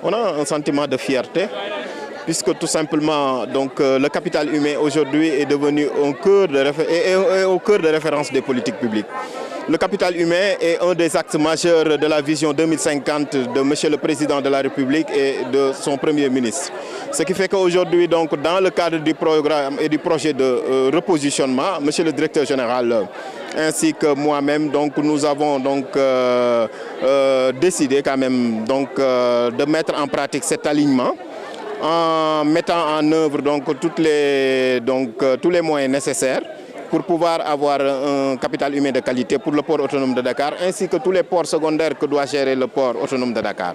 On a un sentiment de fierté, puisque tout simplement donc, le capital humain aujourd'hui est devenu au cœur de référence des politiques publiques. Le capital humain est un des axes majeurs de la vision 2050 de M. le Président de la République et de son Premier ministre. Ce qui fait qu'aujourd'hui, donc, dans le cadre du programme et du projet de repositionnement, M. le Directeur général ainsi que moi-même, donc, nous avons donc, décidé quand même donc, de mettre en pratique cet alignement en mettant en œuvre donc, tous les moyens nécessaires pour pouvoir avoir un capital humain de qualité pour le port autonome de Dakar, ainsi que tous les ports secondaires que doit gérer le port autonome de Dakar.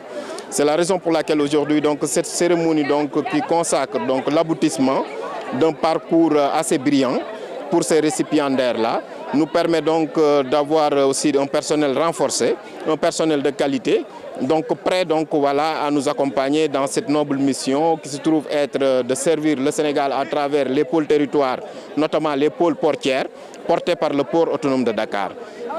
C'est la raison pour laquelle aujourd'hui, donc, cette cérémonie donc, qui consacre l'aboutissement d'un parcours assez brillant pour ces récipiendaires-là, nous permet donc d'avoir aussi un personnel renforcé, un personnel de qualité, donc prêt donc, voilà, à nous accompagner dans cette noble mission qui se trouve être de servir le Sénégal à travers les pôles territoires, notamment les pôles portières, portés par le port autonome de Dakar.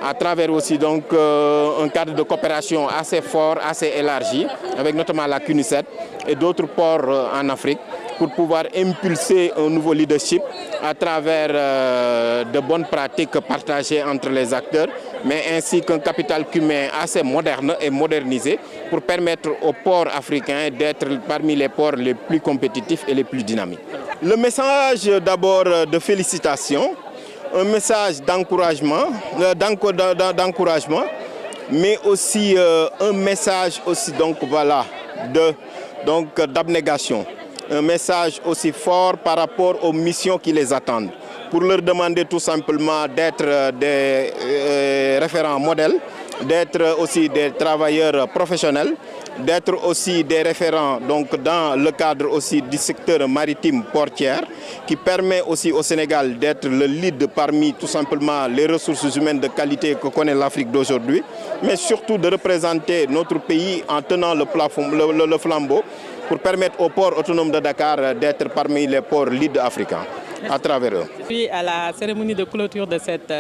À travers aussi donc, un cadre de coopération assez fort, assez élargi, avec notamment la CUNICED et d'autres ports en Afrique, pour pouvoir impulser un nouveau leadership à travers de bonnes pratiques partagées entre les acteurs, mais ainsi qu'un capital humain assez moderne et modernisé pour permettre aux ports africains d'être parmi les ports les plus compétitifs et les plus dynamiques. Le message d'abord de félicitations, un message d'encouragement, mais aussi un message aussi donc voilà d'abnégation. Un message aussi fort par rapport aux missions qui les attendent, pour leur demander tout simplement d'être des référents modèles, d'être aussi des travailleurs professionnels, d'être aussi des référents donc, dans le cadre aussi du secteur maritime portière, qui permet aussi au Sénégal d'être le lead parmi tout simplement les ressources humaines de qualité que connaît l'Afrique d'aujourd'hui, mais surtout de représenter notre pays en tenant le flambeau, pour permettre au port autonome de Dakar d'être parmi les ports lead africains à travers eux. Puis à la cérémonie de clôture de cette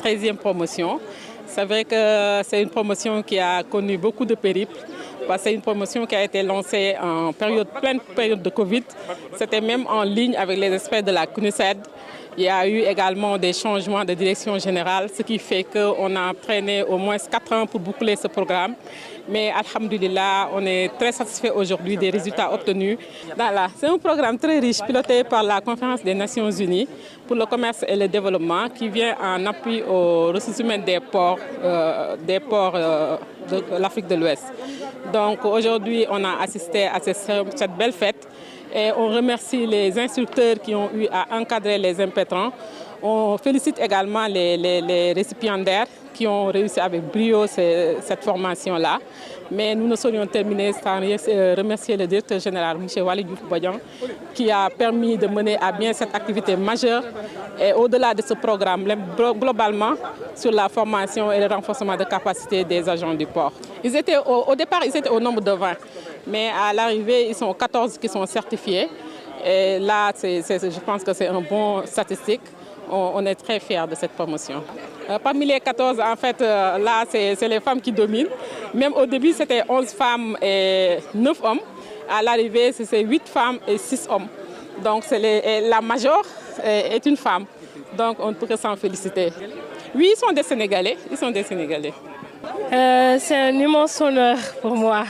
13e promotion, c'est vrai que c'est une promotion qui a connu beaucoup de périples. C'est une promotion qui a été lancée en pleine période de Covid. C'était même en ligne avec les experts de la CNUSED. Il y a eu également des changements de direction générale, ce qui fait qu'on a traîné au moins 4 ans pour boucler ce programme. Mais alhamdoulilah, on est très satisfait aujourd'hui des résultats obtenus. C'est un programme très riche piloté par la Conférence des Nations Unies pour le commerce et le développement qui vient en appui aux ressources humaines des ports de l'Afrique de l'Ouest. Donc aujourd'hui, on a assisté à cette belle fête et on remercie les instructeurs qui ont eu à encadrer les impétrants. On félicite également les récipiendaires qui ont réussi avec brio cette formation-là. Mais nous ne saurions terminer sans remercier le directeur général, M. Waly Diouf Bodian, qui a permis de mener à bien cette activité majeure. Et au-delà de ce programme, globalement, sur la formation et le renforcement de capacité des agents du port. Au départ, ils étaient au nombre de 20. Mais à l'arrivée, ils sont 14 qui sont certifiés. Et là, je pense que c'est un bon statistique. On est très fiers de cette promotion. Parmi les 14, en fait, là, c'est les femmes qui dominent. Même au début, c'était 11 femmes et 9 hommes. À l'arrivée, c'est 8 femmes et 6 hommes. Donc, la major est une femme. Donc, on pourrait s'en féliciter. Oui, ils sont des Sénégalais. C'est un immense honneur pour moi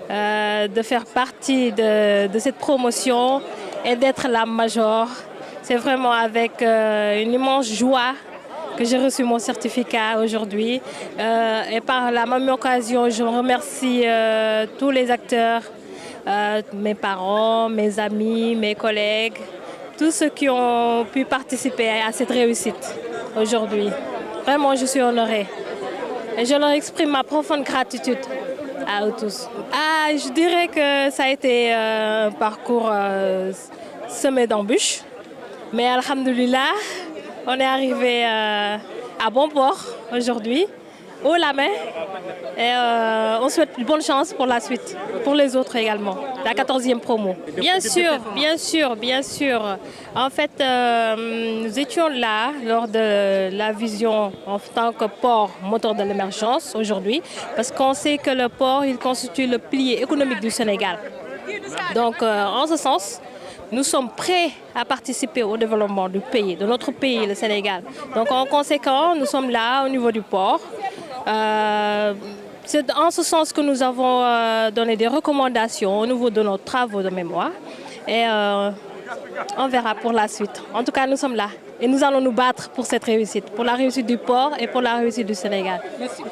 de faire partie de cette promotion et d'être la major. C'est vraiment avec une immense joie que j'ai reçu mon certificat aujourd'hui. Et par la même occasion, je remercie tous les acteurs, mes parents, mes amis, mes collègues, tous ceux qui ont pu participer à cette réussite aujourd'hui. Vraiment, je suis honorée. Et je leur exprime ma profonde gratitude à eux tous. Je dirais que ça a été un parcours semé d'embûches. Mais alhamdoulilah, on est arrivé à bon port aujourd'hui. haut la main et on souhaite bonne chance pour la suite, pour les autres également, la 14e promo. Bien sûr, bien sûr, bien sûr. En fait, nous étions là lors de la vision en tant que port moteur de l'émergence aujourd'hui, parce qu'on sait que le port, il constitue le pilier économique du Sénégal. Donc, en ce sens, nous sommes prêts à participer au développement du pays, de notre pays, le Sénégal. Donc, en conséquent, nous sommes là au niveau du port. C'est en ce sens que nous avons donné des recommandations au niveau de nos travaux de mémoire. Et on verra pour la suite. En tout cas, nous sommes là. Et nous allons nous battre pour cette réussite, pour la réussite du port et pour la réussite du Sénégal. Merci.